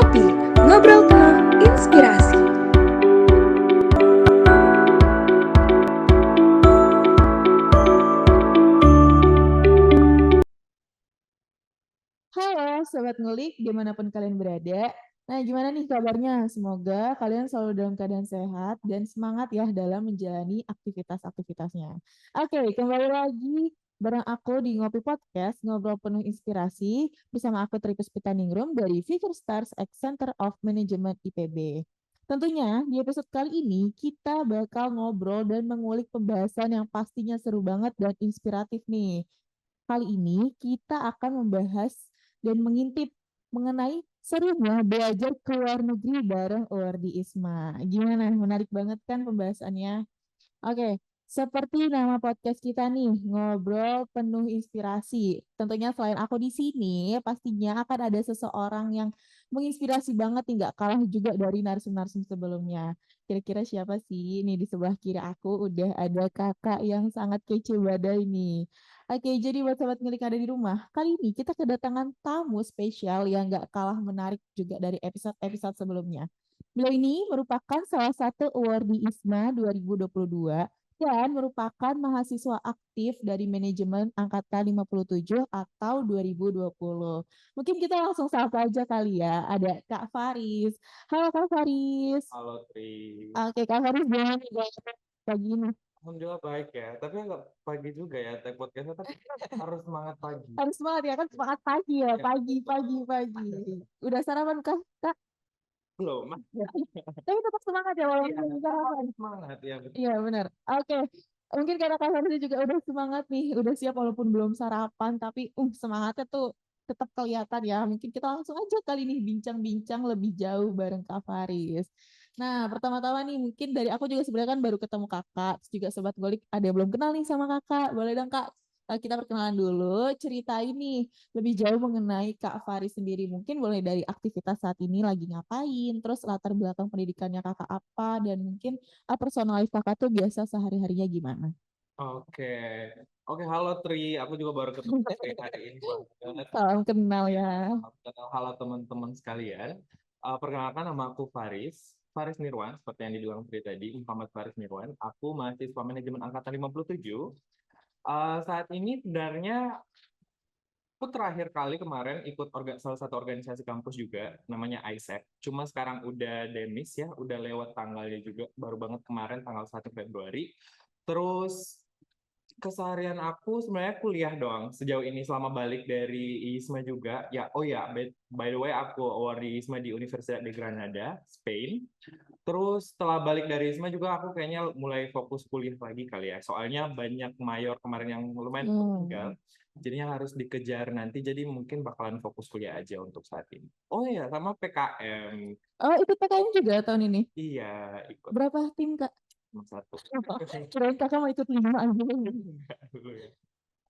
Ngopi, ngobrol penuh inspirasi. Halo Sobat Ngulik, dimanapun kalian berada. Nah, gimana nih kabarnya? Semoga kalian selalu dalam keadaan sehat dan semangat ya dalam menjalani aktivitas-aktivitasnya. Oke, kembali lagi bareng aku di Ngopi Podcast, ngobrol penuh inspirasi, bersama aku Tri Puspitaningrum dari Future Stars X Center of Management IPB. Tentunya di episode kali ini kita bakal ngobrol dan mengulik pembahasan yang pastinya seru banget dan inspiratif nih. Kali ini kita akan membahas dan mengintip mengenai serunya belajar ke luar negeri bareng Uwardi Isma. Gimana? Menarik banget kan pembahasannya? Oke, seperti nama podcast kita nih, ngobrol penuh inspirasi. Tentunya selain aku di sini, pastinya akan ada seseorang yang menginspirasi banget nih, nggak kalah juga dari narsum-narsum sebelumnya. Kira-kira siapa sih? Nih di sebelah kiri aku udah ada kakak yang sangat kece badai nih. Oke, jadi buat sobat ngelik ada di rumah, kali ini kita kedatangan tamu spesial yang nggak kalah menarik juga dari episode-episode sebelumnya. Beliau ini merupakan salah satu awardee ISMA 2022 dan merupakan mahasiswa aktif dari manajemen angkatan 57 atau 2020. Mungkin kita langsung sapa aja kali ya. Ada Kak Faris. Halo Kak Faris. Halo Tri, Oke, Kak Faris gimana nih pagi ini? alhamdulillah baik ya. Tapi agak pagi juga ya tag podcastnya, tapi harus semangat pagi. Harus semangat ya kan semangat pagi ya, Ya, pagi pagi pagi. Udah sarapan Kak? Kak? belum. Tapi tetap semangat ya walaupun Iya, belum tetap sarapan. harus semangat ya betul. Iya benar. Oke. Mungkin karena Kak Farsi juga udah semangat nih, udah siap walaupun belum sarapan, tapi semangatnya tuh tetap kelihatan ya. Mungkin kita langsung aja kali ini bincang-bincang lebih jauh bareng Kak Faris. Nah, pertama-tama nih mungkin dari aku juga sebenarnya kan baru ketemu Kakak, terus juga Sobat Golik ada yang belum kenal nih sama Kakak. Boleh dong Kak, kita perkenalan dulu, ceritain nih lebih jauh mengenai Kak Faris sendiri. Mungkin boleh dari aktivitas saat ini lagi ngapain, terus latar belakang pendidikannya Kakak apa, dan mungkin personal life kakak tuh biasa sehari-harinya gimana? Oke, oke, halo Tri, aku juga baru ketemu Tri hari ini banget. Salam kenal ya. Salam kenal, halo teman-teman sekalian. Perkenalkan nama aku Faris, Faris Nirwan, seperti yang dibilang Tri tadi, Muhammad Faris Nirwan. Aku mahasiswa manajemen angkatan 57. Saat ini sebenarnya aku terakhir kali kemarin ikut salah satu organisasi kampus juga, namanya ISEC. Cuma sekarang udah demis ya, udah lewat tanggalnya juga, baru banget kemarin tanggal 1 Februari. Terus keseharian aku sebenarnya kuliah doang sejauh ini selama balik dari ISMA juga. Ya, oh ya, by the way aku award di ISMA di Universidad de Granada, Spain. Terus setelah balik dari ISMA juga aku kayaknya mulai fokus kuliah lagi kali ya. Soalnya banyak mayor kemarin yang lumayan tertinggal. Jadinya harus dikejar nanti. Jadi mungkin bakalan fokus kuliah aja untuk saat ini. Oh iya, sama PKM. Oh, ikut PKM juga tahun ini? Iya, ikut Berapa tim, Kak? nomor satu. Kirain kakak mau ikut 5 aja. Enggak dulu ya.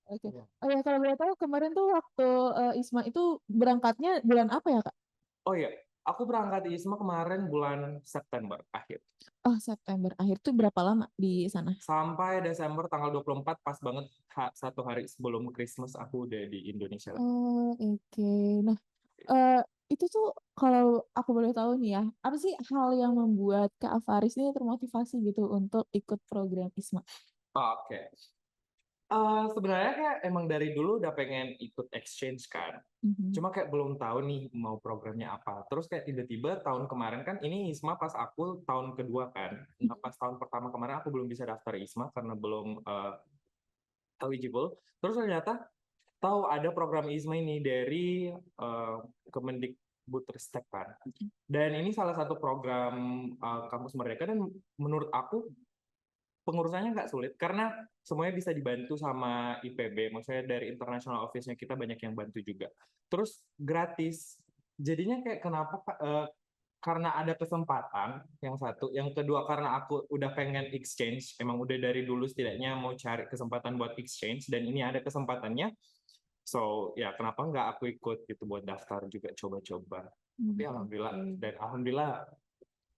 Oke. Iya. Oh ya, kalau boleh tahu kemarin tuh waktu Isma itu berangkatnya bulan apa ya, Kak? Oh iya, aku berangkat di ISMA kemarin bulan September akhir. Oh, September akhir tuh berapa lama di sana? Sampai Desember tanggal 24 pas banget satu hari sebelum Christmas aku udah di Indonesia lagi. Oh, oke. Nah, eh, itu tuh kalau aku boleh tahu nih ya, apa sih hal yang membuat Kak Faris ini termotivasi gitu untuk ikut program ISMA? Oke. Sebenarnya kayak emang dari dulu udah pengen ikut exchange kan. Mhm. Cuma kayak belum tahu nih mau programnya apa. Terus kayak tiba-tiba tahun kemarin kan ini ISMA pas aku tahun kedua kan. Nah, pas tahun pertama kemarin aku belum bisa daftar ISMA karena belum eligible. Terus ternyata tahu ada program ISMA ini dari Kemendikbudristek kan. Dan ini salah satu program kampus Merdeka dan menurut aku pengurusannya nggak sulit karena semuanya bisa dibantu sama IPB. Maksudnya dari international office-nya kita banyak yang bantu juga. Terus gratis. Jadinya kayak kenapa karena ada kesempatan yang satu, yang kedua karena aku udah pengen exchange, emang udah dari dulu setidaknya mau cari kesempatan buat exchange dan ini ada kesempatannya. So ya kenapa nggak aku ikut gitu buat daftar juga coba-coba. Tapi alhamdulillah Oke. dan alhamdulillah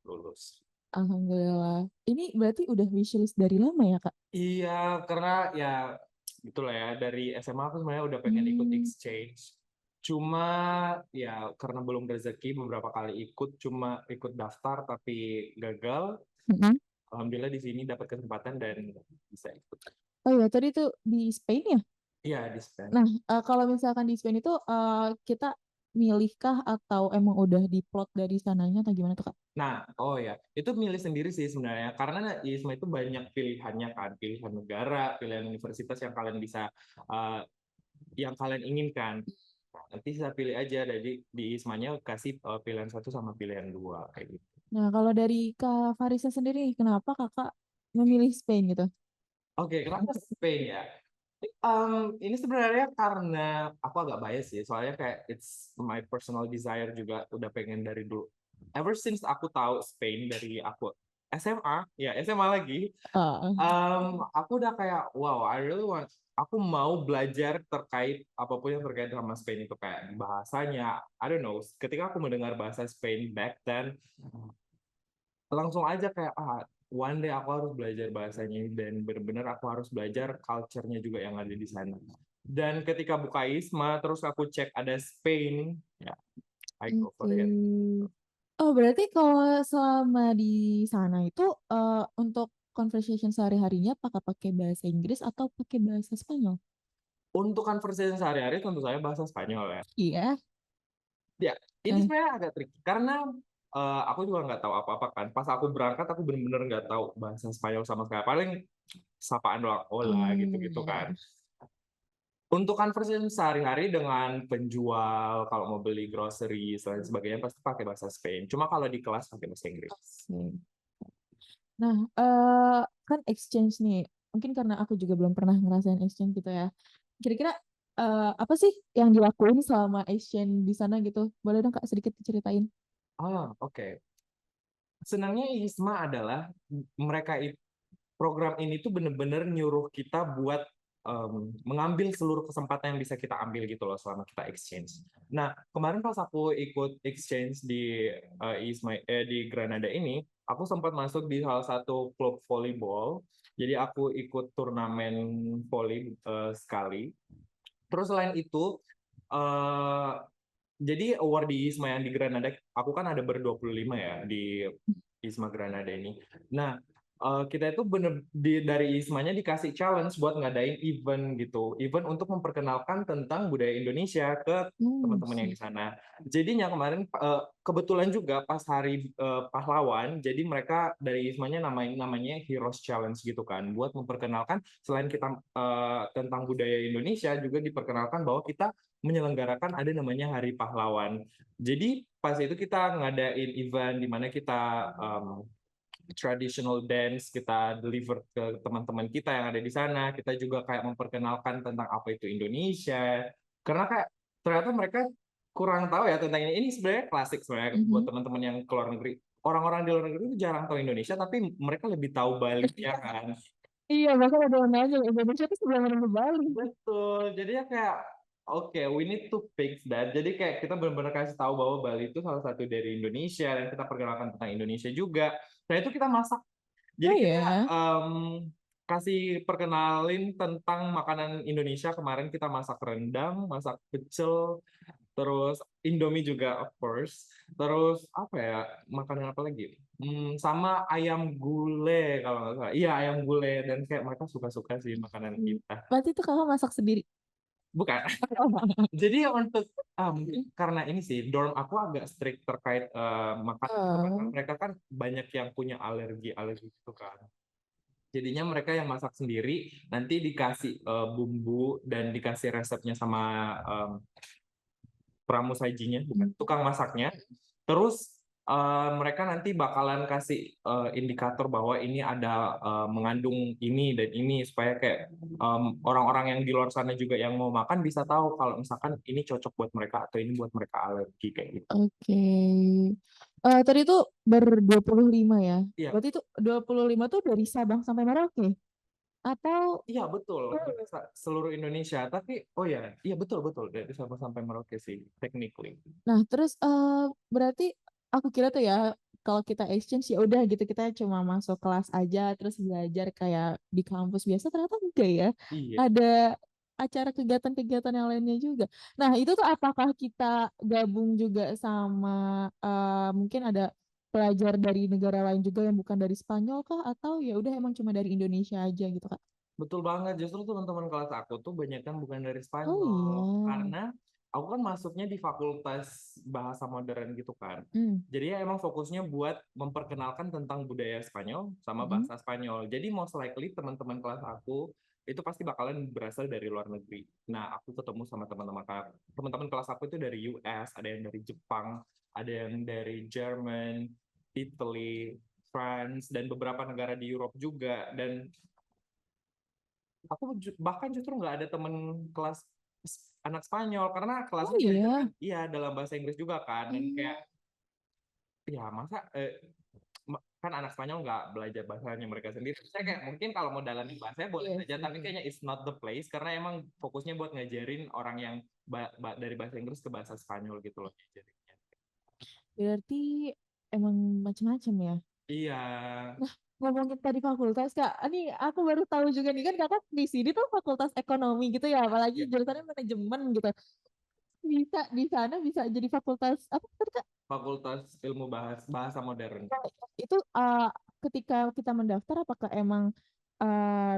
lulus. Alhamdulillah. Ini berarti udah wishlist dari lama ya, Kak? Iya, karena ya gitulah ya dari SMA aku sebenarnya udah pengen ikut Hmm. exchange. Cuma ya karena belum rezeki beberapa kali cuma ikut daftar tapi gagal. Mm-mm. Alhamdulillah di sini dapat kesempatan dan bisa ikut. Oh ya, tadi itu di Spain ya? Iya, di Spain. Nah, kalau misalkan di Spain itu kita milihkah atau emang udah diplot dari sananya atau gimana tuh Kak? Nah, oh ya, itu milih sendiri sih sebenarnya. Karena ISMA itu banyak pilihannya kan, pilihan negara, pilihan universitas yang kalian bisa, yang kalian inginkan. Nanti saya pilih aja, jadi di ISMA-nya kasih pilihan 1 sama pilihan 2 kayak gitu. Nah, kalau dari Kak Farisa sendiri, kenapa Kakak memilih Spain gitu? Oke, kenapa Spain ya? Ini sebenarnya karena aku agak bias sih, soalnya kayak it's my personal desire juga udah pengen dari dulu. Ever since aku tahu Spain dari aku SMA, ya SMA lagi, Ah, aku udah kayak wow, I really want, aku mau belajar terkait apapun yang terkait sama Spain itu kayak bahasanya, I don't know. Ketika aku mendengar bahasa Spain back then, langsung aja kayak one day aku harus belajar bahasanya dan benar-benar aku harus belajar culture-nya juga yang ada di sana. Dan ketika buka ISMA terus aku cek ada Spain, ya I go for oke. it. Oh, berarti kalau selama di sana itu untuk conversation sehari-harinya pakai bahasa Inggris atau pakai bahasa Spanyol? Untuk conversation sehari-hari tentu saya bahasa Spanyol ya. Iya. Ya, ini Eh, sebenarnya agak tricky karena aku juga nggak tahu apa-apa kan. Pas aku berangkat aku bener-bener nggak tahu bahasa Spanyol sama sekali. Paling sapaan doang, hola oh, gitu-gitu iya. kan. Untuk conversation sehari-hari dengan penjual, kalau mau beli grocery, dan sebagainya, pasti pakai bahasa Spain. Cuma kalau di kelas pakai bahasa Inggris. Oke. Nah, kan exchange nih. Mungkin karena aku juga belum pernah ngerasain exchange gitu ya. Kira-kira apa sih yang dilakuin selama exchange di sana gitu? Boleh dong Kak sedikit diceritain? Oke. Senangnya ISMA adalah mereka program ini tuh bener-bener nyuruh kita buat mengambil seluruh kesempatan yang bisa kita ambil gitu loh selama kita exchange. Nah, kemarin pas aku ikut exchange di di Granada ini, aku sempat masuk di salah satu klub volleyball. Jadi aku ikut turnamen volley sekali. Terus selain itu, eh jadi award di ISMA yang di Granada, aku kan ada ber-25 ya di ISMA Granada ini. Nah, kita itu bener dari ISMA-nya dikasih challenge buat ngadain event gitu. Event untuk memperkenalkan tentang budaya Indonesia ke teman-teman yang Sih. di sana. Jadinya kemarin kebetulan juga pas hari pahlawan, jadi mereka dari ISMA-nya namanya Heroes Challenge gitu kan, buat memperkenalkan selain kita tentang budaya Indonesia juga diperkenalkan bahwa kita menyelenggarakan ada namanya Hari Pahlawan. Jadi pas itu kita ngadain event di mana kita traditional dance kita deliver ke teman-teman kita yang ada di sana. Kita juga kayak memperkenalkan tentang apa itu Indonesia. Karena kayak ternyata mereka kurang tahu ya tentang ini. Ini sebenarnya klasik sebenarnya buat Mhm. teman-teman yang ke luar negeri. Orang-orang di luar negeri itu jarang tahu Indonesia, tapi mereka lebih tahu Bali ya kan. Iya, bahkan ada yang nanya Indonesia itu sebelah mana Bali. Betul, jadinya kayak oke, we need to fix that. Jadi kayak kita benar-benar kasih tahu bahwa Bali itu salah satu dari Indonesia dan kita perkenalkan tentang Indonesia juga. Nah itu kita masak. Jadi Oh kita ya. kasih perkenalin tentang makanan Indonesia. Kemarin kita masak rendang, masak pecel, terus Indomie juga of course. Terus apa ya, makanan apa lagi? Sama ayam gulai kalau nggak salah. Iya ayam gulai dan kayak mereka suka-suka sih makanan kita. Berarti itu kakak masak sendiri. Bukan. Jadi untuk mungkin karena ini sih dorm aku agak strict terkait makanan itu karena Oh, mereka kan banyak yang punya alergi gitu kan. Jadinya mereka yang masak sendiri, nanti dikasih bumbu dan dikasih resepnya sama pramusajinya, bukan tukang masaknya. Terus mereka nanti bakalan kasih indikator bahwa ini ada mengandung ini dan ini supaya kayak orang-orang yang di luar sana juga yang mau makan bisa tahu kalau misalkan ini cocok buat mereka atau ini buat mereka alergi kayak gitu. oke. Tadi itu ber-25 ya. Iya, Berarti itu 25 tuh dari Sabang sampai Merauke? Atau iya betul. Seluruh Indonesia. Tapi oh ya, iya betul betul dari Sabang sampai Merauke sih, technically. nah terus berarti aku kira tuh ya kalau kita exchange ya udah gitu kita cuma masuk kelas aja terus belajar kayak di kampus biasa ternyata enggak ya. Iya. Ada acara kegiatan-kegiatan yang lainnya juga. Nah, itu tuh apakah kita gabung juga sama, mungkin ada pelajar dari negara lain juga yang bukan dari Spanyol kah? Atau ya udah emang cuma dari Indonesia aja gitu, Kak? Betul banget, justru teman-teman kelas aku tuh banyak kan bukan dari Oh Spanyol, iya, karena aku kan masuknya di Fakultas Bahasa Modern gitu kan. mmm, Jadi ya emang fokusnya buat memperkenalkan tentang budaya Spanyol sama mhm. bahasa Spanyol. Jadi most likely teman-teman kelas aku itu pasti bakalan berasal dari luar negeri. Nah, aku ketemu sama teman-teman kelas aku itu dari US, ada yang dari Jepang, ada yang dari Jerman, Italy, France, dan beberapa negara di Europe juga. Dan aku bahkan justru nggak ada temen kelas anak Spanyol karena Oh kelasnya diajar kan iya? iya dalam bahasa Inggris juga kan dan Mmm, kayak ya masa kan anak Spanyol nggak belajar bahasanya mereka sendiri. Saya kayak mungkin kalau mau dalamin bahasanya boleh iya saja, sih. tapi kayaknya it's not the place karena emang fokusnya buat ngajarin orang yang dari bahasa Inggris ke bahasa Spanyol gitu loh ngajarinnya. Berarti emang macem-macem ya? Iya, Nah, ngomongin tadi fakultas, Kak, ini aku baru tahu juga nih kan Kakak di sini tuh fakultas ekonomi gitu ya, apalagi iya. jurusannya manajemen gitu. Bisa di sana bisa jadi fakultas apa tadi, Kak? Fakultas Ilmu Bahasa Modern. Nah, itu, ketika kita mendaftar apakah emang,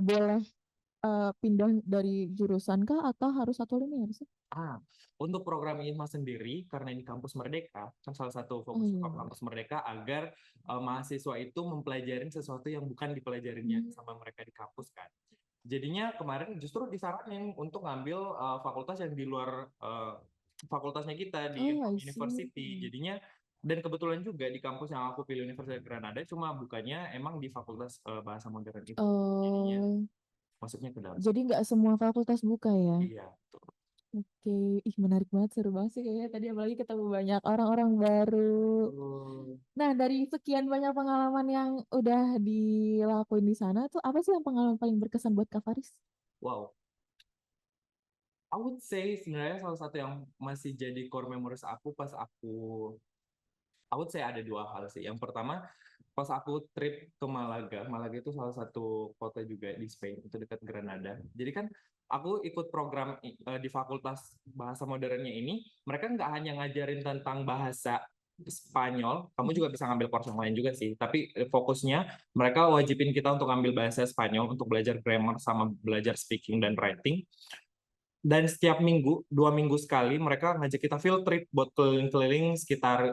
boleh, pindah dari jurusan kah atau harus satu linear sih? Ah, untuk program IMA sendiri, karena ini kampus merdeka, kan salah satu Oh fokus iya. kampus merdeka agar mahasiswa itu mempelajari sesuatu yang bukan dipelajarinya Mmm. sama mereka di kampus kan. Jadinya kemarin justru disaranin untuk ngambil fakultas yang di luar fakultasnya kita di Oh, I University. see. Jadinya dan kebetulan juga di kampus yang aku pilih Universitas Granada cuma bukannya emang di Fakultas Bahasa Modern itu. Jadinya Oh, masuknya ke dalam. jadi nggak semua fakultas buka ya? Iya, betul. Oke, ih menarik banget, seru banget sih kayaknya tadi apalagi ketemu banyak orang-orang baru. Betul. Nah, dari sekian banyak pengalaman yang udah dilakuin di sana tuh, apa sih yang pengalaman paling berkesan buat Kak Faris? Wow, I would say sebenarnya salah satu yang masih jadi core memories aku pas I would say ada dua hal sih. Yang pertama, pas aku trip ke Malaga. Malaga itu salah satu kota juga di Spain, itu dekat Granada. Jadi kan aku ikut program di Fakultas Bahasa Modernnya ini, mereka nggak hanya ngajarin tentang bahasa Spanyol, kamu Mhm. juga bisa ngambil course yang lain juga sih. Tapi fokusnya mereka wajibin kita untuk ngambil bahasa Spanyol, untuk belajar grammar sama belajar speaking dan writing. Dan setiap minggu, 2 minggu sekali, mereka ngajak kita field trip buat keliling-keliling sekitar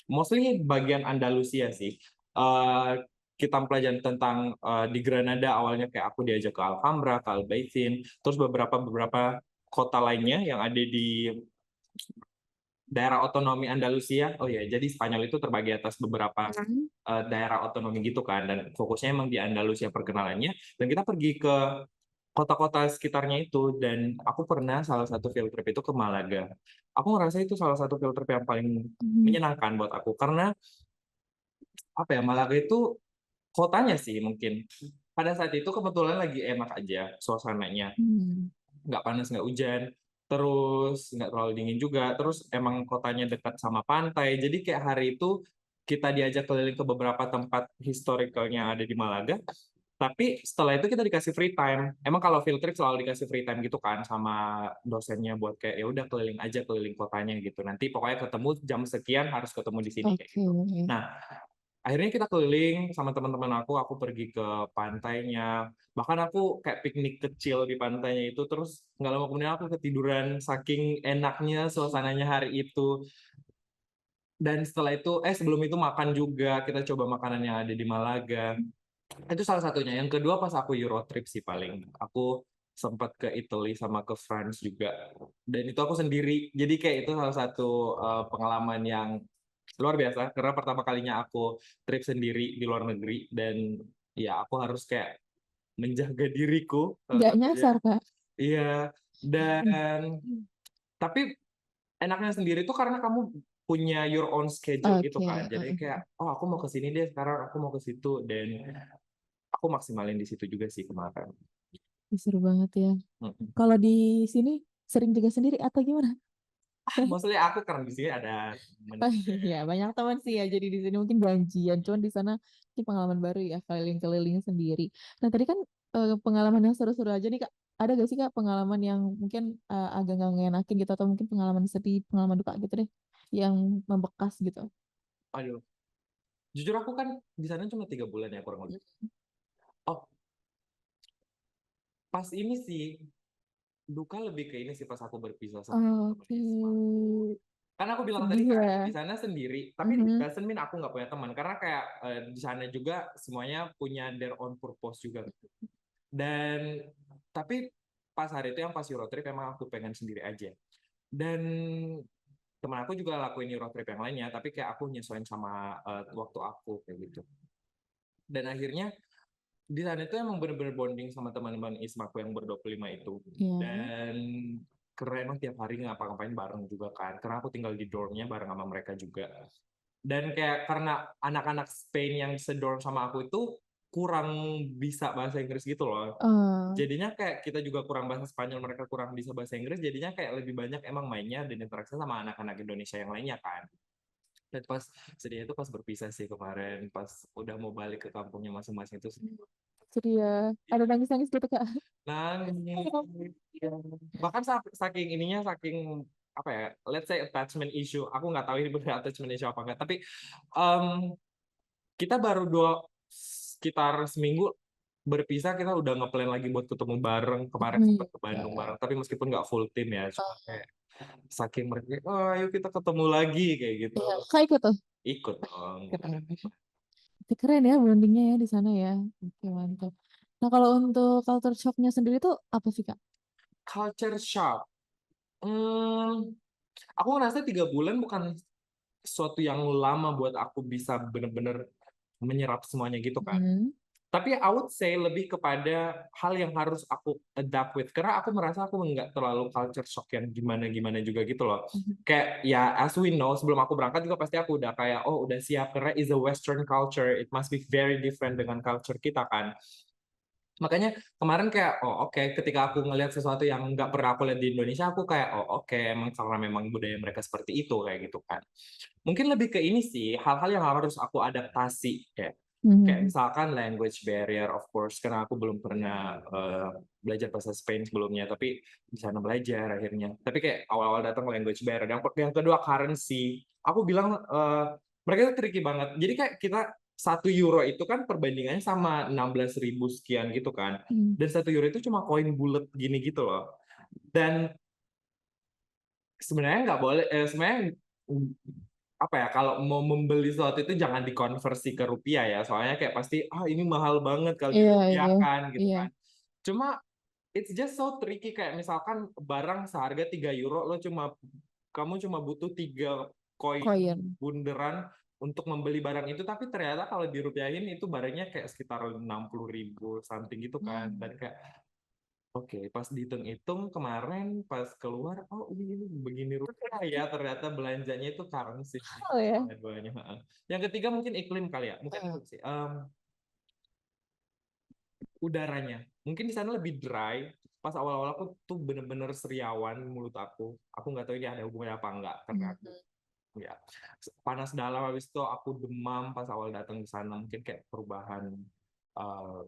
mostly bagian Andalusia sih. Kita pelajaran tentang di Granada awalnya kayak aku diajak ke Alhambra, ke Albaicin, terus beberapa kota lainnya yang ada di daerah otonomi Andalusia. Oh ya, jadi Spanyol itu terbagi atas beberapa Mhm. daerah otonomi gitu kan, dan fokusnya emang di Andalusia perkenalannya. Dan kita pergi ke kota-kota sekitarnya itu, dan aku pernah salah satu field trip itu ke Malaga. Aku ngerasa itu salah satu field trip yang paling Mhm. menyenangkan buat aku karena apa ya, Malaga itu kotanya sih mungkin pada saat itu kebetulan lagi enak aja suasananya, Mmm. nggak panas nggak hujan, terus nggak terlalu dingin juga, terus emang kotanya dekat sama pantai, jadi kayak hari itu kita diajak keliling ke beberapa tempat historical yang ada di Malaga. Tapi setelah itu kita dikasih free time. Emang kalau field trip selalu dikasih free time gitu kan sama dosennya buat kayak ya udah keliling aja keliling kotanya gitu. Nanti pokoknya ketemu jam sekian harus ketemu di sini kayak Oke. gitu. Nah, akhirnya kita keliling sama teman-teman aku pergi ke pantainya. Bahkan aku kayak piknik kecil di pantainya itu, terus nggak lama kemudian aku ketiduran saking enaknya suasananya hari itu. Dan setelah itu, sebelum itu makan juga, kita coba makanan yang ada di Malaga. Itu salah satunya. Yang kedua pas aku Euro trip sih paling. Aku sempat ke Italy sama ke France juga. Dan itu aku sendiri. Jadi kayak itu salah satu pengalaman yang luar biasa karena pertama kalinya aku trip sendiri di luar negeri dan ya aku harus kayak menjaga diriku salah Nggak satunya. nyasar, Kak? Iya. Dan tapi enaknya sendiri tuh karena kamu punya your own schedule gitu Oke, kan. Jadi heeh. kayak oh aku mau ke sini deh sekarang, aku mau ke situ dan aku maksimalin di situ juga sih kemarin. Ih, seru banget ya. Mm-mm. Kalau di sini sering juga sendiri atau gimana? Maksudnya aku karena di sini ada temen Oh juga ya. iya, banyak teman sih ya, jadi di sini mungkin janjian, cuman di sana ini pengalaman baru ya, keliling-keliling sendiri. Nah tadi kan, pengalaman yang seru-seru aja nih, Kak. ada gak sih Kak pengalaman yang mungkin agak nggak ngenakin gitu atau mungkin pengalaman sedih, pengalaman duka gitu deh yang membekas gitu? Aduh, jujur aku kan di sana cuma 3 bulan ya kurang lebih. Oh, pas ini sih duka lebih ke ini sih pas aku berpisah sama teman Oke, SMA. Karena aku bilang tadi sedih kan ya. di sana sendiri, tapi Mhm. doesn't mean aku nggak punya teman karena kayak di sana juga semuanya punya their own purpose juga. Dan tapi pas hari itu yang pas Eurotrip emang aku pengen sendiri aja. Dan teman aku juga lakuin Eurotrip yang lainnya, tapi kayak aku nyesuaiin sama waktu aku kayak gitu. Dan akhirnya di sana itu emang bener-bener bonding sama teman-teman ISMAku yang ber-25 itu. Iya. Dan karena emang tiap hari ngapa-ngapain bareng juga kan. Karena aku tinggal di dormnya bareng sama mereka juga. Dan kayak karena anak-anak Spain yang sedorm sama aku itu kurang bisa bahasa Inggris gitu loh. Oh, Jadinya kayak kita juga kurang bahasa Spanyol, mereka kurang bisa bahasa Inggris, jadinya kayak lebih banyak emang mainnya dan interaksi sama anak-anak Indonesia yang lainnya kan. Dan pas sedihnya itu pas berpisah sih kemarin, pas udah mau balik ke kampungnya masing-masing itu sedih ya. Ada nangis-nangis gitu Kak. nangis. Bahkan saking ininya, saking apa ya, let's say attachment issue. Aku nggak tahu ini benar attachment issue apa enggak, tapi em, kita baru sekitar seminggu berpisah, kita udah ngeplan lagi buat ketemu bareng. Kemarin Hmm. sempat ke Bandung bareng, tapi meskipun nggak full tim ya, cuma kayak saking mereka, oh ayo kita ketemu lagi kayak gitu. Iya, Kak ikut tuh. Ikut dong. Keren. Tapi keren ya bondingnya ya di sana ya. Oke, mantap. Nah, kalau untuk culture shocknya sendiri tuh apa sih Kak? Culture shock. Hmm, aku ngerasa 3 bulan bukan sesuatu yang lama buat aku bisa bener-bener menyerap semuanya gitu kan. Hmm. Tapi I would say lebih kepada hal yang harus aku adapt with. Karena aku merasa aku nggak terlalu culture shock yang gimana-gimana juga gitu loh. Kayak ya as we know, sebelum aku berangkat juga pasti aku udah kayak, oh udah siap. Karena is a western culture, it must be very different dengan culture kita kan. Makanya kemarin kayak, oh oke, ketika aku ngelihat sesuatu yang nggak pernah aku lihat di Indonesia, aku kayak, oh oke, emang karena memang budaya mereka seperti itu, kayak gitu kan. Mungkin lebih ke ini sih, hal-hal yang harus aku adaptasi, kayak Mhm. misalkan language barrier, of course, karena aku belum pernah belajar bahasa Spain sebelumnya, tapi di sana belajar akhirnya. Tapi kayak awal-awal datang language barrier. Yang kedua currency. Aku bilang mereka itu tricky banget. Jadi kayak kita 1 euro itu kan perbandingannya sama 16.000 sekian gitu kan. Hmm. Dan 1 euro itu cuma koin bulat gini gitu loh. Dan sebenarnya nggak boleh, sebenarnya apa ya, kalau mau membeli sesuatu itu jangan dikonversi ke rupiah ya, soalnya kayak pasti ini mahal banget kalau Iya, iya, dirupiahkan gitu iya. kan. Cuma it's just so tricky, kayak misalkan barang seharga 3 euro, kamu cuma butuh 3 koin Koyen. bunderan untuk membeli barang itu, tapi ternyata kalau dirupiahin itu barangnya kayak sekitar 60.000 something gitu kan. Dan kayak oke, pas dihitung-hitung kemarin pas keluar, oh ini begini rupiah ya, ternyata belanjanya itu currency Oh ya. dua-duanya. Heeh. Yang ketiga mungkin iklim kali ya, mungkin itu sih. Udaranya, mungkin di sana lebih dry. Pas awal-awal aku tuh bener-bener seriawan mulut aku nggak tahu ini ada hubungannya apa enggak, karena aku Mhm. ya panas dalam, habis itu aku demam pas awal datang ke sana, mungkin kayak perubahan uh,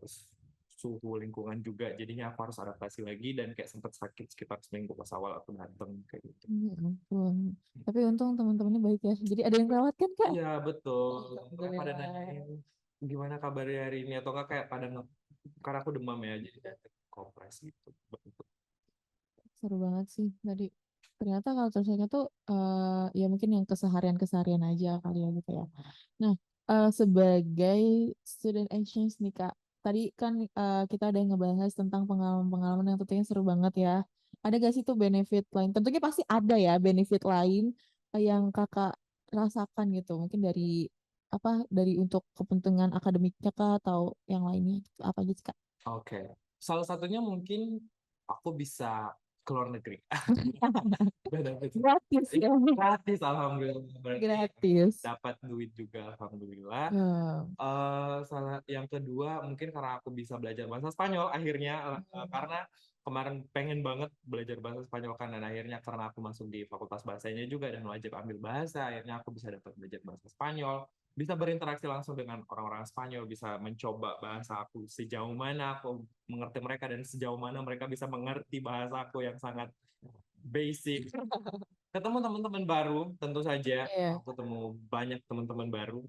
suhu lingkungan juga, jadinya aku harus adaptasi lagi dan kayak sempat sakit sekitar seminggu pas awal aku datang kayak gitu. Ya ampun. Tapi untung teman-temannya baik ya. Jadi ada yang rawat kan Kak? Iya betul, kayak pada Alhamdulillah. nanyain gimana kabarnya hari ini, atau enggak kayak pada karena aku demam ya, jadi datang kompres gitu. Seru banget sih tadi. Ternyata culture shocknya tuh ya mungkin yang keseharian-keseharian aja kali ya gitu ya. Nah, sebagai student exchange nih Kak, tadi kan kita udah ngebahas tentang pengalaman-pengalaman yang tentunya seru banget ya. Ada gak sih tuh benefit lain? Tentunya pasti ada ya benefit lain yang Kakak rasakan gitu. Mungkin dari apa dari untuk kepentingan akademiknya Kak atau yang lainnya gitu. Apa gitu Kak? Oke, salah satunya mungkin aku bisa ke luar negeri. Benefit. Gratis ya. Gratis, alhamdulillah. Berarti Gratis. dapat duit juga, alhamdulillah. Hmm. Salah yang kedua mungkin karena aku bisa belajar bahasa Spanyol akhirnya, karena kemarin pengen banget belajar bahasa Spanyol kan, dan akhirnya karena aku masuk di fakultas bahasanya juga dan wajib ambil bahasa, akhirnya aku bisa dapat belajar bahasa Spanyol. bisa berinteraksi langsung dengan orang-orang Spanyol, bisa mencoba bahasa aku sejauh mana aku mengerti mereka dan sejauh mana mereka bisa mengerti bahasa aku yang sangat basic. Ketemu teman-teman baru, tentu saja Iya. aku ketemu banyak teman-teman baru,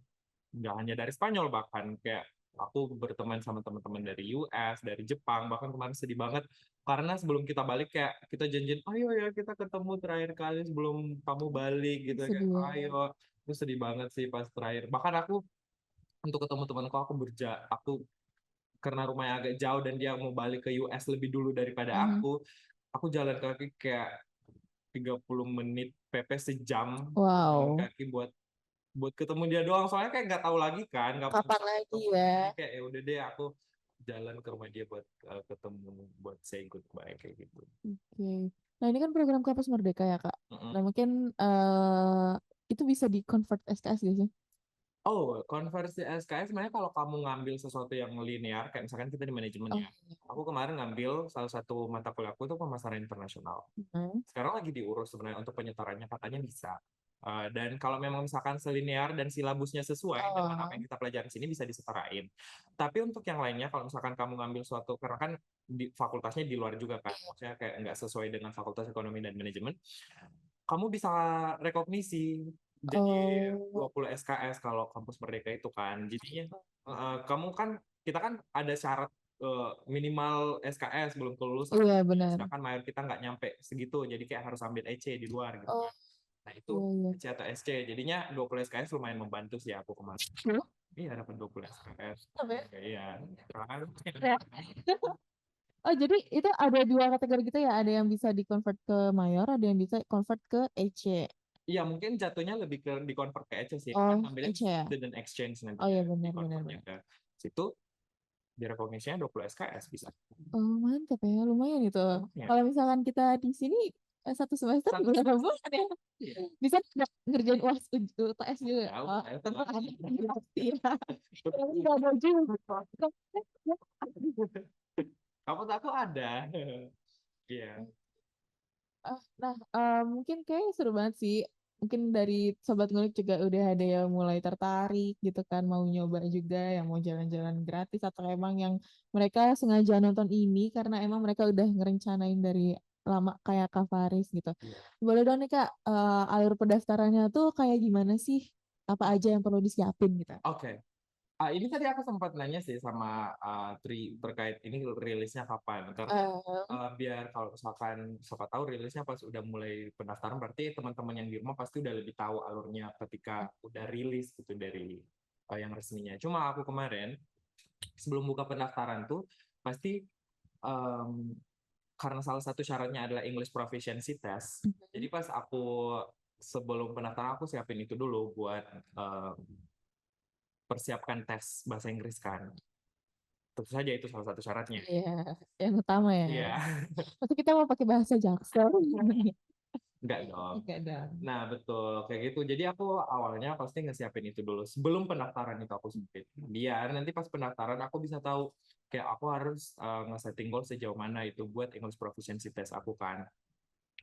nggak hanya dari Spanyol, bahkan kayak aku berteman sama teman-teman dari US, dari Jepang. Bahkan kemarin sedih banget karena sebelum kita balik kayak kita janjian, ayo ya kita ketemu terakhir kali sebelum kamu balik gitu kayak Sedih banget. ayo. Itu sedih banget sih pas terakhir. Bahkan aku untuk ketemu temanku aku karena rumahnya agak jauh dan dia mau balik ke US lebih dulu daripada Mhm. aku jalan kaki kayak 30 menit PP sejam jalan Wow. kaki buat ketemu dia doang, soalnya kayak nggak tahu lagi kan kapan Kapan bisa lagi ketemu. ya? Jadi kayak ya udah deh aku jalan ke rumah dia buat ketemu, buat say goodbye kayak gitu. Oke. Nah, ini kan program Kampus Merdeka ya, Kak. Mm-mm. Nah, mungkin itu bisa di-convert SKS gak sih? Oh, konversi SKS sebenarnya kalau kamu ngambil sesuatu yang linear, kayak misalkan kita di manajemen Oh, ya. Aku kemarin ngambil salah satu mata kuliahku itu pemasaran internasional. hmm. Sekarang lagi diurus sebenarnya untuk penyetarannya, katanya bisa. Dan kalau memang misalkan selinear dan silabusnya sesuai dengan apa Oh, yang kita pelajari di sini bisa disetarain. Tapi untuk yang lainnya, kalau misalkan kamu ngambil suatu, karena kan di fakultasnya di luar juga kan, maksudnya kayak nggak sesuai dengan fakultas ekonomi dan manajemen, kamu bisa rekognisi jadi oh, 20 SKS kalau kampus Merdeka itu kan. Jadinya kamu kan, kita kan ada syarat minimal SKS belum kelulusan. iya benar. Sedangkan mayor kita nggak nyampe segitu, jadi kayak harus ambil EC di luar gitu Oh, kan. Nah itu iya, iya. EC atau SC, jadinya 20 SKS lumayan membantu sih aku kemarin. Halo? Iya dapat 20 SKS. Apa ya? Iya. Karena Ya. Oh, jadi itu ada dua kategori gitu ya. Ada yang bisa di-convert ke mayor, ada yang bisa convert ke EC. iya mungkin jatuhnya lebih ke di convert ke EC sih. Kan Oh, ambilnya EC ya? student exchange Oh nantinya iya di benar, benar, convertnya benar. ke situ, di rekognisinya 20 SKS bisa. Oh, mantap ya. Lumayan itu. Ya. Kalau misalkan kita di sini satu semester Satu berapa bulan ya? iya. Bisa nggak ngerjain UTS juga? Tahu, Oh, tahu. tentu ada pasti ya. Tapi nggak ada juga. Kamu aku ada. Iya. Nah, mungkin kayak seru banget sih. Mungkin dari Sobat Ngulik juga udah ada yang mulai tertarik gitu kan, mau nyoba juga, yang mau jalan-jalan gratis, atau emang yang mereka sengaja nonton ini karena emang mereka udah ngerencanain dari lama kayak Kak Faris gitu. Iya. Boleh dong nih Kak, alur pendaftarannya tuh kayak gimana sih? Apa aja yang perlu disiapin gitu? Oke. Ini tadi aku sempat nanya sih sama Tri terkait ini rilisnya kapan. Karena Eh, biar kalau misalkan siapa tahu rilisnya pas udah mulai pendaftaran, berarti teman-teman yang di rumah pasti udah lebih tahu alurnya ketika udah rilis gitu dari yang resminya. Cuma aku kemarin sebelum buka pendaftaran tuh pasti em, karena salah satu syaratnya adalah English Proficiency Test. Jadi pas aku sebelum pendaftaran aku siapin itu dulu buat persiapkan tes bahasa Inggris kan. Tentu saja itu salah satu syaratnya. iya, yang utama ya. Iya, Tapi kita mau pakai bahasa Jaksel. enggak dong. Enggak dong. Nah, betul. Kayak gitu. Jadi aku awalnya pasti ngesiapin itu dulu. Sebelum pendaftaran itu aku siapin. Biar nanti pas pendaftaran aku bisa tahu kayak aku harus nge-setting goal sejauh mana itu buat English Proficiency Test aku kan.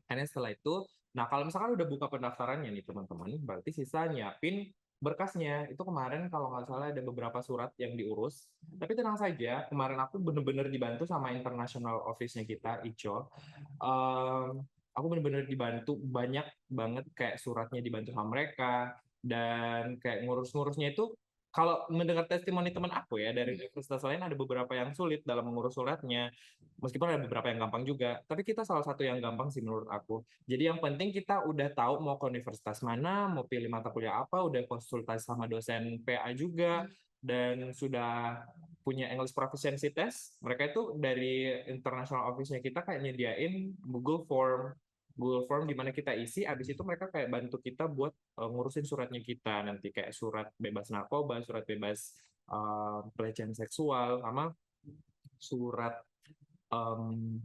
Karena setelah itu, nah kalau misalkan udah buka pendaftarannya nih teman-teman, berarti sisa nyiapin berkasnya. Itu kemarin kalau nggak salah ada beberapa surat yang diurus. Tapi tenang saja, kemarin aku bener-bener dibantu sama international office-nya kita, ICO. Aku bener-bener dibantu banyak banget, kayak suratnya dibantu sama mereka. Dan kayak ngurus-ngurusnya itu, kalau mendengar testimoni teman aku ya, dari universitas lain ada beberapa yang sulit dalam mengurus suratnya. Meskipun ada beberapa yang gampang juga, tapi kita salah satu yang gampang sih menurut aku. Jadi yang penting kita udah tahu mau ke universitas mana, mau pilih mata kuliah apa, udah konsultasi sama dosen PA juga, dan sudah punya English Proficiency Test. Mereka itu dari international office-nya kita kayak nyediain Google Form di mana kita isi, abis itu mereka kayak bantu kita buat ngurusin suratnya kita nanti, kayak surat bebas narkoba, surat bebas pelecehan seksual, sama surat em,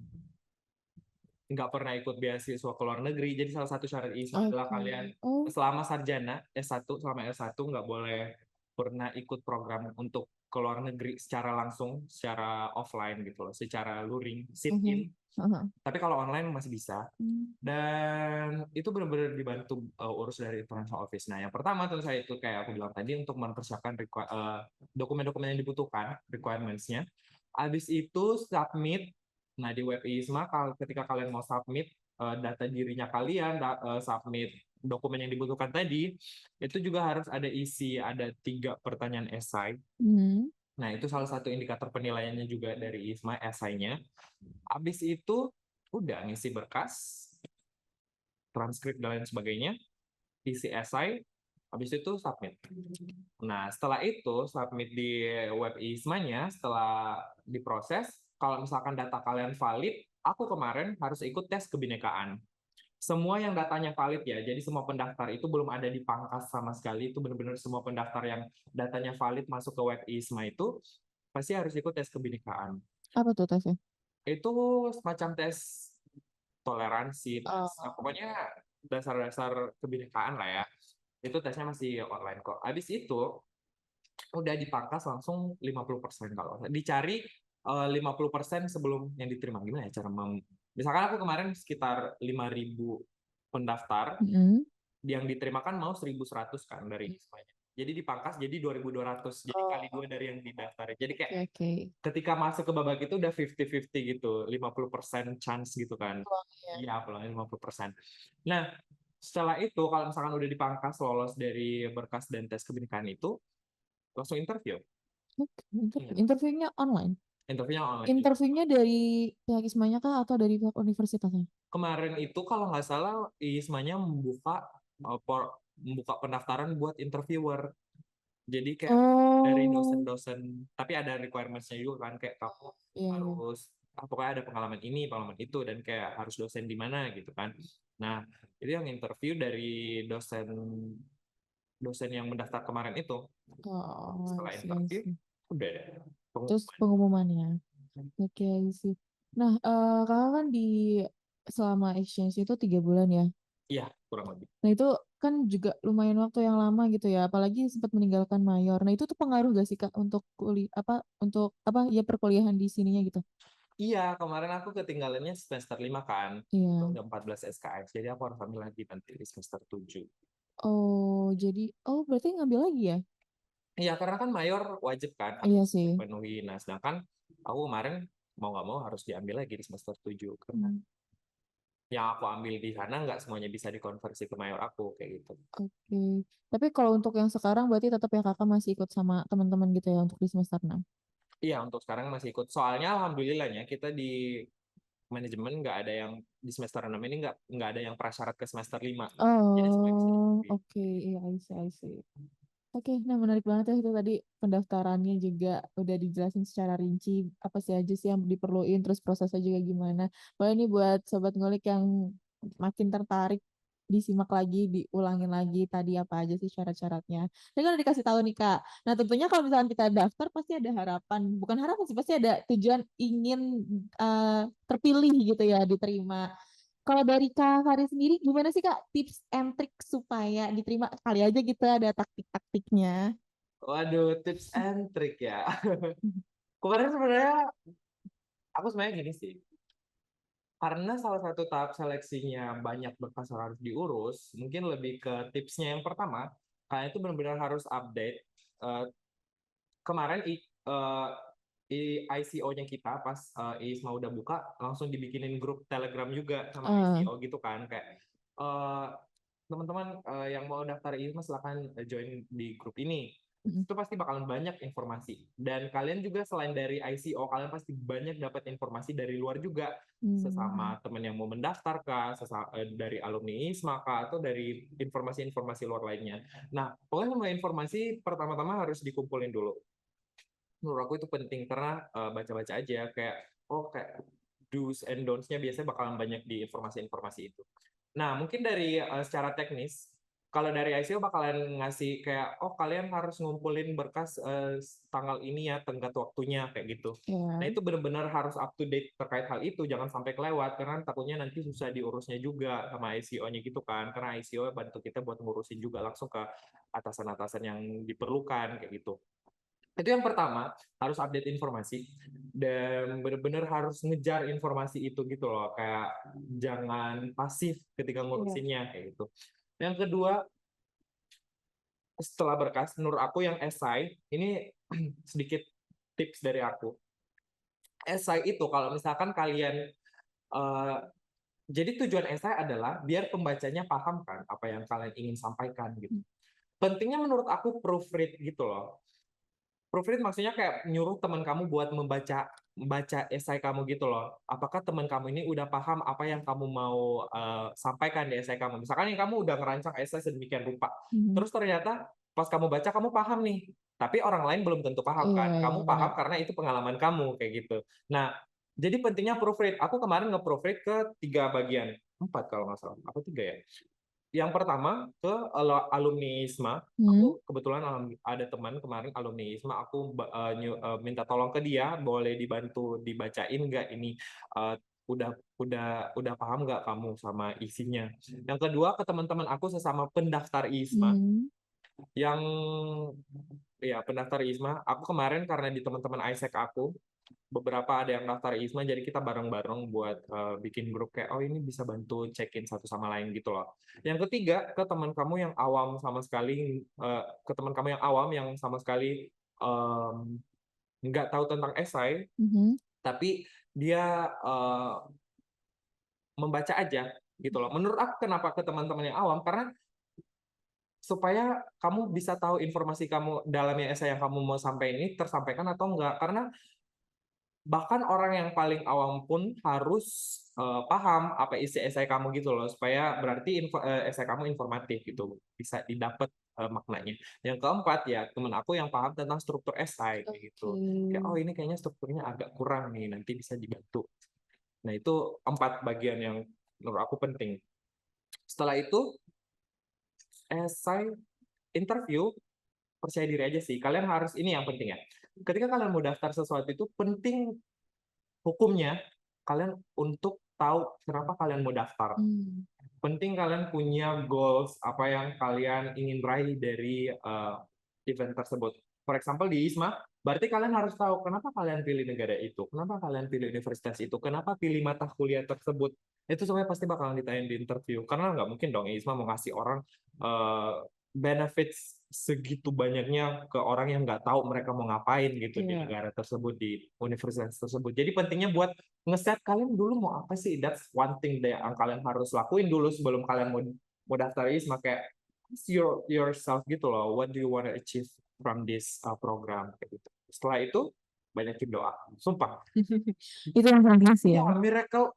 nggak pernah ikut beasiswa ke luar negeri. Jadi salah satu syarat ISA adalah Oke. kalian Oh, selama sarjana S1, selama S1 nggak boleh pernah ikut program untuk ke luar negeri secara langsung, secara offline gitu loh, secara luring, sit mhm. in. Heeh. Tapi kalau online masih bisa. Dan itu benar-benar dibantu urus dari international office. Nah, yang pertama tentu saya itu kayak aku bilang tadi untuk mempersiapkan dokumen-dokumen yang dibutuhkan, requirements-nya. Habis itu submit. Nah, di web ISMA ketika kalian mau submit data dirinya kalian, submit dokumen yang dibutuhkan tadi, itu juga harus ada 3 pertanyaan esai. Nah, itu salah satu indikator penilaiannya juga dari ISMA, esainya. Habis itu udah ngisi berkas, transkrip dan lain sebagainya, isi esai, habis itu submit. Nah, setelah itu submit di web ISMA-nya, setelah diproses, kalau misalkan data kalian valid, aku kemarin harus ikut tes kebinekaan. Semua yang datanya valid ya, jadi semua pendaftar itu belum ada di pangkas sama sekali, itu benar-benar semua pendaftar yang datanya valid masuk ke web ISMA itu pasti harus ikut tes kebinekaan. Apa tuh tesnya? Itu semacam tes toleransi, pokoknya dasar-dasar kebinekaan lah ya. Itu tesnya masih online kok. Habis itu udah dipangkas langsung 50% kalau dicari 50% sebelum yang diterima. Gimana ya cara misalkan aku kemarin sekitar 5.000 pendaftar, yang diterima kan mau 1.100 kan dari ISMA-nya. Jadi dipangkas jadi 2.200. Jadi kali 2 dari yang didaftar. Jadi kayak ketika masuk ke babak itu udah 50-50 gitu, 50% chance gitu kan. Iya, peluangnya 50%. Nah, setelah itu kalau misalkan udah dipangkas lolos dari berkas dan tes kebinekaan itu, langsung interview. Interviewnya online? Interviewnya online. Interviewnya dari pihak ISMA-nya kah atau dari pihak universitasnya? Kemarin itu kalau nggak salah ISMA-nya membuka pendaftaran buat interviewer. Jadi kayak dari dosen-dosen, tapi ada requirements-nya juga kan, kayak kamu harus pokoknya ada pengalaman ini, pengalaman itu, dan kayak harus dosen di mana gitu kan. Nah, itu yang interview dari dosen yang mendaftar kemarin itu. Setelah interview, udah deh. Terus pengumumannya. Oke, sih. Nah, kakak kan selama exchange itu 3 bulan ya. Iya, kurang lebih. Nah, itu kan juga lumayan waktu yang lama gitu ya, apalagi sempat meninggalkan mayor. Nah, itu tuh pengaruh gak sih Kak untuk ya perkuliahan di sininya gitu? Iya, kemarin aku ketinggalannya semester 5 kan. Itu udah 14 SKS, jadi aku harus ambil lagi nanti di semester 7. Berarti ngambil lagi ya? Iya, karena kan mayor wajib kan Iya harus sih. dipenuhi. Nah, sedangkan aku kemarin mau nggak mau harus diambil lagi di semester 7. Karena yang aku ambil di sana nggak semuanya bisa dikonversi ke mayor aku, kayak gitu. Oke. Tapi kalau untuk yang sekarang berarti tetap ya kakak masih ikut sama teman-teman gitu ya untuk di semester 6? Iya, untuk sekarang masih ikut. Soalnya alhamdulillahnya kita di manajemen nggak ada yang di semester 6 ini nggak ada yang prasyarat ke semester 5. Jadi semua bisa diikuti. Oke. Iya, I see. Oke, nah menarik banget ya itu tadi pendaftarannya juga udah dijelasin secara rinci apa sih aja sih yang diperluin, terus prosesnya juga gimana. Wah ini buat sobat ngulik yang makin tertarik disimak lagi, diulangin lagi tadi apa aja sih syarat-syaratnya. Tadi kan udah dikasih tahu nih Kak. Nah tentunya kalau misalnya kita daftar pasti ada harapan, bukan harapan sih, pasti ada tujuan ingin terpilih gitu ya, diterima. Kalau dari Kak Farid sendiri, gimana sih Kak tips and trick supaya diterima? Kali aja gitu ada taktik-taktiknya. Waduh, tips and trick ya. Kemarin sebenarnya aku sebenarnya gini sih. Karena salah satu tahap seleksinya banyak berkas yang harus diurus, mungkin lebih ke tipsnya yang pertama, kalian itu benar-benar harus update. Kemarin ICO-nya kita pas ISMA udah buka, langsung dibikinin grup Telegram juga sama ICO gitu kan, kayak teman-teman yang mau daftar ISMA silahkan join di grup ini. Itu pasti bakalan banyak informasi. Dan kalian juga selain dari ICO, kalian pasti banyak dapat informasi dari luar juga. Sesama teman yang mau mendaftar kah, dari alumni ISMA kah, atau dari informasi-informasi luar lainnya. Nah, pokoknya semua informasi pertama-tama harus dikumpulin dulu. Menurut aku itu penting karena baca-baca aja kayak kayak do's and don'ts-nya biasanya bakalan banyak di informasi-informasi itu. Nah, mungkin dari secara teknis, kalau dari ICO bakalan ngasih kayak kalian harus ngumpulin berkas tanggal ini ya, tenggat waktunya kayak gitu. Nah, itu benar-benar harus up to date terkait hal itu, jangan sampai kelewat karena takutnya nanti susah diurusnya juga sama ICO-nya gitu kan. Karena ICO bantu kita buat ngurusin juga langsung ke atasan-atasan yang diperlukan kayak gitu. Itu yang pertama, harus update informasi dan benar-benar harus ngejar informasi itu gitu loh, kayak jangan pasif ketika Iya. ngurusinnya kayak gitu. Yang kedua, setelah berkas, menurut aku yang esai ini sedikit tips dari aku. Esai itu kalau misalkan kalian eh, jadi tujuan esai adalah biar pembacanya paham kan apa yang kalian ingin sampaikan gitu. Pentingnya menurut aku proofread gitu loh. Proofread maksudnya kayak nyuruh teman kamu buat membaca esai kamu gitu loh. Apakah teman kamu ini udah paham apa yang kamu mau sampaikan di esai kamu? Misalkan yang kamu udah ngerancang esai sedemikian rupa, Mhm. terus ternyata pas kamu baca kamu paham nih, tapi orang lain belum tentu paham Iya, kan? iya Kamu benar. paham karena itu pengalaman kamu kayak gitu. Nah, jadi pentingnya proofread. Aku kemarin nge-proofread ke 3 bagian, 4 kalau nggak salah, apa 3 ya? Yang pertama ke alumni ISMA. Hmm. Aku kebetulan ada teman kemarin alumni ISMA. Aku minta tolong ke dia, boleh dibantu dibacain nggak ini, eh, udah paham nggak kamu sama isinya. Yang kedua ke teman-teman aku sesama pendaftar ISMA Hmm. yang ya pendaftar ISMA. Aku kemarin karena di teman-teman ISEC aku beberapa ada yang daftar ISMA, jadi kita bareng-bareng buat bikin grup kayak oh ini bisa bantu check-in satu sama lain gitu loh. Yang ketiga ke teman kamu yang awam sama sekali, ke teman kamu yang awam yang sama sekali nggak tahu tentang esai, Mhm. tapi dia membaca aja gitu loh. Menurut aku kenapa ke teman-teman yang awam, karena supaya kamu bisa tahu informasi kamu dalamnya esai yang kamu mau sampaikan ini tersampaikan atau enggak, karena bahkan orang yang paling awam pun harus paham apa isi esai kamu gitu loh, supaya berarti esai kamu informatif gitu, bisa didapat maknanya. Yang keempat ya temen aku yang paham tentang struktur esai kayak gitu, kayak oh Oke. ini kayaknya strukturnya agak kurang nih, nanti bisa dibantu. Nah itu 4 bagian yang menurut aku penting. Setelah itu esai, interview, percaya diri aja sih, kalian harus, ini yang penting ya, ketika kalian mau daftar sesuatu itu penting hukumnya kalian untuk tahu kenapa kalian mau daftar. Hmm. Penting kalian punya goals apa yang kalian ingin raih dari event tersebut. For example di ISMA, berarti kalian harus tahu kenapa kalian pilih negara itu, kenapa kalian pilih universitas itu, kenapa pilih mata kuliah tersebut. Itu semuanya pasti bakalan ditanya di interview. Karena nggak mungkin dong ISMA mau ngasih orang benefits segitu banyaknya ke orang yang nggak tahu mereka mau ngapain gitu di Iya. negara tersebut, di universitas tersebut. Jadi pentingnya buat ngeset kalian dulu mau apa sih. That's one thing yang kalian harus lakuin dulu sebelum kalian mau daftar ISMA, kayak ask yourself gitu loh, what do you want to achieve from this program kayak gitu. Setelah itu banyakin doa, sumpah. Itu yang penting sih ya. Ya miracle,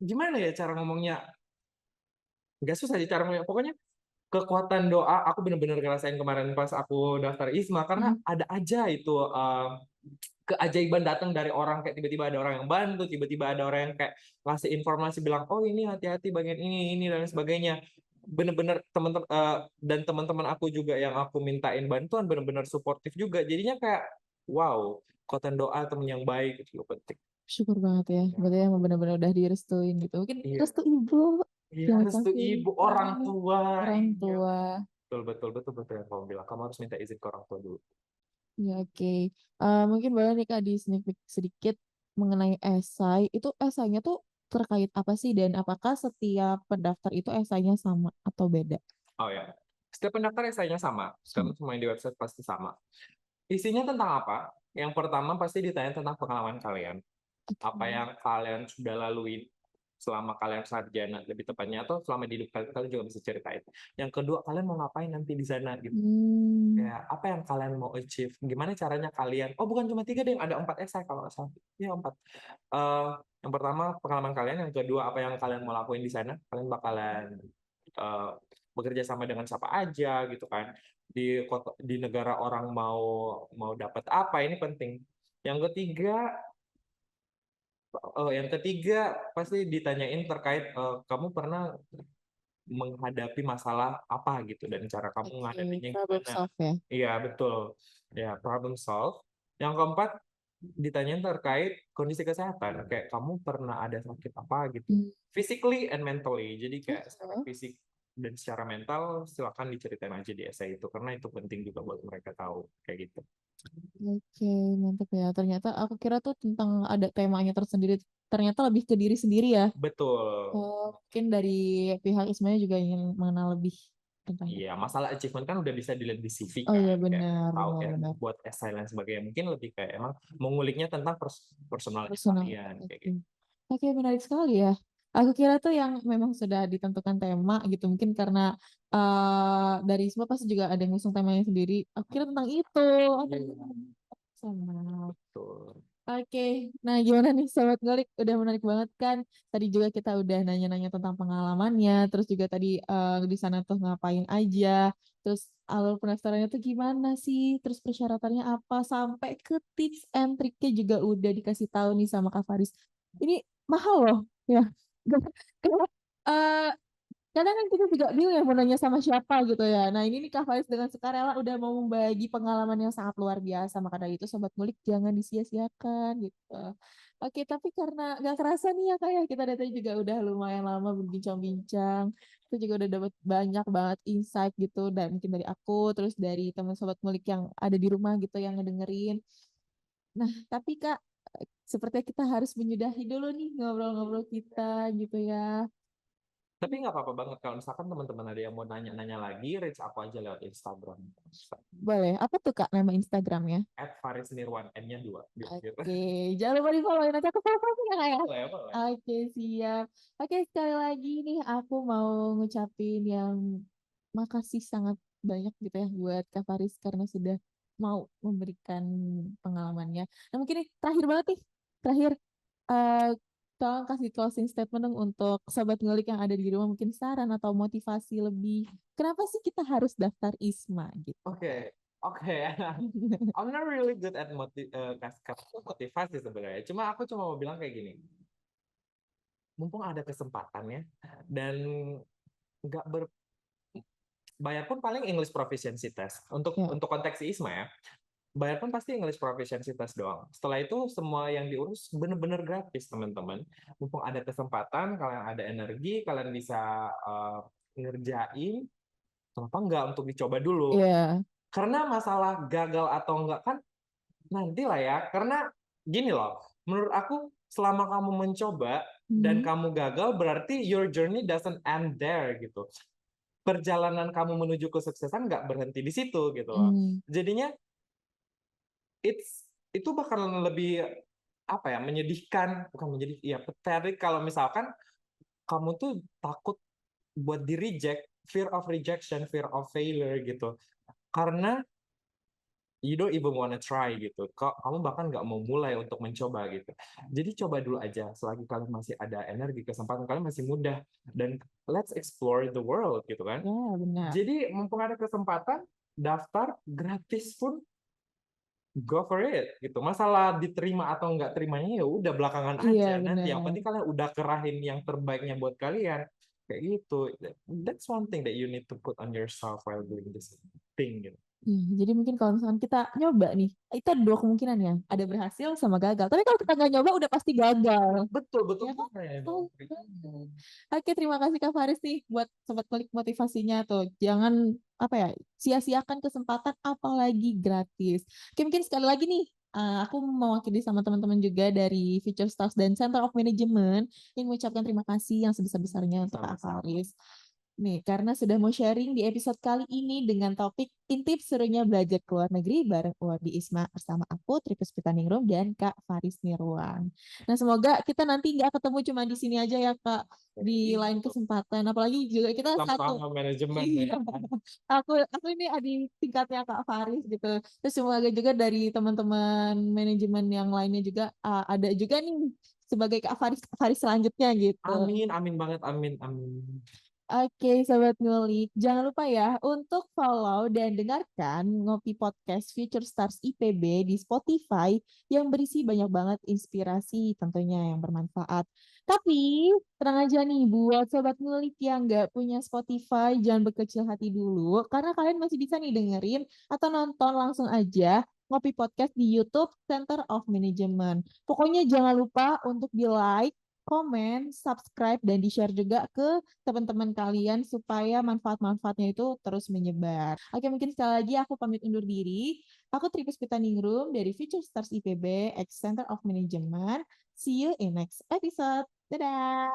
gimana ya cara ngomongnya, nggak susah sih cara ngomongnya, pokoknya kekuatan doa aku bener-bener ngerasain kemarin pas aku daftar ISMA, karena Mhm. ada aja itu keajaiban datang dari orang, kayak tiba-tiba ada orang yang bantu, tiba-tiba ada orang yang kayak ngasih informasi bilang oh ini hati-hati bagian ini dan sebagainya. Bener-bener teman-teman dan teman-teman aku juga yang aku mintain bantuan bener-bener suportif juga, jadinya kayak wow, kekuatan doa temen yang baik itu juga penting. Syukur banget ya, berarti emang bener-bener udah direstuin gitu. Mungkin Iya, restu ibu iya, yang restu kasih ibu, orang banget, tua, orang iya. tua. Betul, betul, betul, betul yang kamu bilang. Kamu harus minta izin ke orang tua dulu. Ya oke. Mungkin boleh nih Kak di sneak peek sedikit mengenai esai. Itu esainya tuh terkait apa sih dan apakah setiap pendaftar itu esainya sama atau beda? Oh ya, setiap pendaftar esainya sama, Sama. karena semua yang di website pasti sama. Isinya tentang apa? Yang pertama pasti ditanya tentang pengalaman kalian. Apa Oke. yang kalian sudah lalui selama kalian sarjana, lebih tepatnya, atau selama di hidup kalian, kalian juga bisa ceritain. Yang kedua, kalian mau ngapain nanti di sana gitu. Hmm. Kayak apa yang kalian mau achieve? Gimana caranya kalian? Oh, bukan cuma 3 deh, ada 4 esai kalau nggak salah. Iya, 4. Eh, yang pertama pengalaman kalian, yang kedua apa yang kalian mau lakuin di sana, kalian bakalan eh, bekerja sama dengan siapa aja gitu kan, di kota, di negara orang mau mau dapat apa, ini penting. Yang ketiga pasti ditanyain terkait kamu pernah menghadapi masalah apa gitu dan cara kamu Oke, menghadapinya problem gimana. solve ya. Iya betul, ya problem solve. Yang keempat ditanyain terkait kondisi kesehatan, kayak kamu pernah ada sakit apa gitu, Hmm. physically and mentally, jadi kayak secara Mhm. fisik Dan secara mental silakan diceritain aja di essay itu karena itu penting juga buat mereka tahu kayak gitu. Oke, mantap ya. Ternyata aku kira tuh tentang ada temanya tersendiri. Ternyata lebih ke diri sendiri ya. Betul. Oh, mungkin dari pihak Ismaya juga ingin mengenal lebih tentang itu. Iya, masalah achievement kan udah bisa dilihat di CV Oh iya kan, kayak benar, tahu benar, kayak benar. buat essay dan sebagainya. Mungkin lebih kayak emang menguliknya tentang personalnya Personal. kalian kayak Oke. gitu. Oke, menarik sekali ya. Aku kira tuh yang memang sudah ditentukan tema gitu. Mungkin karena dari semua pasti juga ada yang ngusung temanya sendiri. Aku kira tentang itu. Oh, Iya, sama. betul. Oke, nah gimana nih Sobat Ngulik? Udah menarik banget kan? Tadi juga kita udah nanya-nanya tentang pengalamannya, terus juga tadi di sana tuh ngapain aja, terus alur pendaftarannya tuh gimana sih, terus persyaratannya apa, sampai ke tips and triknya juga udah dikasih tahu nih sama Kak Faris. Ini mahal loh, ya. Karena eh, kadang kan kita juga bingung ya mau nanya sama siapa gitu ya. Nah ini nih Kak Faiz dengan sukarela udah mau membagi pengalaman yang sangat luar biasa. Maka dari itu Sobat Ngulik jangan disia-siakan gitu. Oke, tapi karena gak kerasa nih ya Kak ya, kita dari tadi juga udah lumayan lama berbincang-bincang. Kita juga udah dapat banyak banget insight gitu. Dan mungkin dari aku, terus dari teman Sobat Ngulik yang ada di rumah gitu yang ngedengerin. Nah, tapi Kak, sepertinya kita harus menyudahi dulu nih ngobrol-ngobrol kita gitu ya. Tapi nggak apa-apa banget kalau misalkan teman-teman ada yang mau nanya-nanya lagi, reach aku aja lewat Instagram. Boleh. Apa tuh Kak nama Instagramnya? @farisnirwan, N-nya 2. Gitu. Oke, jangan lupa di follow nanti aku follow ya Kak ya. Boleh, boleh. Oke, siap. Oke, sekali lagi nih aku mau ngucapin yang makasih sangat banyak gitu ya buat Kak Faris karena sudah mau memberikan pengalamannya. Nah, mungkin ini terakhir banget nih. Terakhir, eh tolong kasih closing statement dong untuk sobat ngulik yang ada di rumah mungkin saran atau motivasi lebih. Kenapa sih kita harus daftar ISMA gitu? Oke, oke. I'm not really good at kasih motivasi sebenarnya. Aku cuma mau bilang kayak gini. Mumpung ada kesempatannya dan nggak bayar pun paling English proficiency test. Untuk Ya, konteks ISMA ya, bayar pun pasti English proficiency test doang. Setelah itu semua yang diurus bener-bener gratis teman-teman. Mumpung ada kesempatan, kalian ada energi, kalian bisa ngerjain, kenapa nggak untuk dicoba dulu? ya, Karena masalah gagal atau enggak kan nantilah ya. Karena gini loh, menurut aku selama kamu mencoba dan hmm, kamu gagal berarti your journey doesn't end there gitu. Perjalanan kamu menuju kesuksesan nggak berhenti di situ gitu loh. hmm, Jadinya itu bakal lebih apa ya, menyedihkan, bukan menjadi ya pathetic kalau misalkan kamu tuh takut buat di reject, fear of rejection, fear of failure gitu. Karena you don't even wanna try gitu. Kok kamu bahkan nggak mau mulai untuk mencoba gitu. Jadi coba dulu aja selagi kalian masih ada energi, kesempatan, kalian masih muda dan let's explore the world gitu kan. ya benar. Jadi mumpung ada kesempatan, daftar gratis pun go for it gitu. Masalah diterima atau nggak terimanya ya udah belakangan Iya aja. Nanti yang benar. penting kalian udah kerahin yang terbaiknya buat kalian. Kayak gitu. That's one thing that you need to put on yourself while doing this thing gitu. Jadi mungkin kalau misalkan kita nyoba nih, itu ada dua kemungkinan ya, ada berhasil sama gagal. Tapi kalau kita nggak nyoba udah pasti gagal, Betul, betul ya kan? banget. Oh. Oke, terima kasih Kak Faris nih buat sobat klik motivasinya tuh. Jangan apa ya, sia-siakan kesempatan apalagi gratis. Oke, mungkin sekali lagi nih, aku mewakili sama teman-teman juga dari Future Stars dan Center of Management yang mengucapkan terima kasih yang sebesar-besarnya untuk Kak Sama-sama. Faris. Nih, karena sudah mau sharing di episode kali ini dengan topik intip serunya belajar ke luar negeri bareng Wardi Isma bersama aku, Tripus Pitaningrum, dan Kak Faris Nirwan. Nah, semoga kita nanti nggak ketemu cuma di sini aja ya, Kak. Di lain kesempatan. Apalagi juga kita satu. Sama-sama manajemen Iya. ya. Aku ini di tingkatnya Kak Faris gitu. Terus semoga juga dari teman-teman manajemen yang lainnya juga ada juga nih sebagai Kak Faris selanjutnya gitu. Amin, amin banget, amin, amin. Oke, Sobat Ngulik. Jangan lupa ya untuk follow dan dengarkan Ngopi Podcast Future Stars IPB di Spotify yang berisi banyak banget inspirasi tentunya yang bermanfaat. Tapi tenang aja nih buat Sobat Ngulik yang nggak punya Spotify, jangan berkecil hati dulu karena kalian masih bisa nih dengerin atau nonton langsung aja Ngopi Podcast di YouTube Center of Management. Pokoknya jangan lupa untuk di like, komen, subscribe, dan di-share juga ke teman-teman kalian supaya manfaat-manfaatnya itu terus menyebar. Oke, mungkin sekali lagi aku pamit undur diri. Aku Tripuspita Ningrum dari Future Stars IPB, X Center of Management. See you in next episode. Dadah!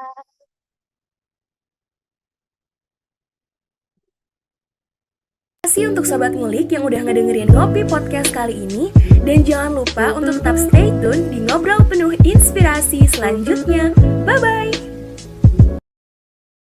Terima kasih untuk Sobat Ngulik yang udah ngedengerin Ngopi Podcast kali ini. Dan jangan lupa untuk tetap stay tune di Ngobrol Penuh Inspirasi selanjutnya. Bye-bye!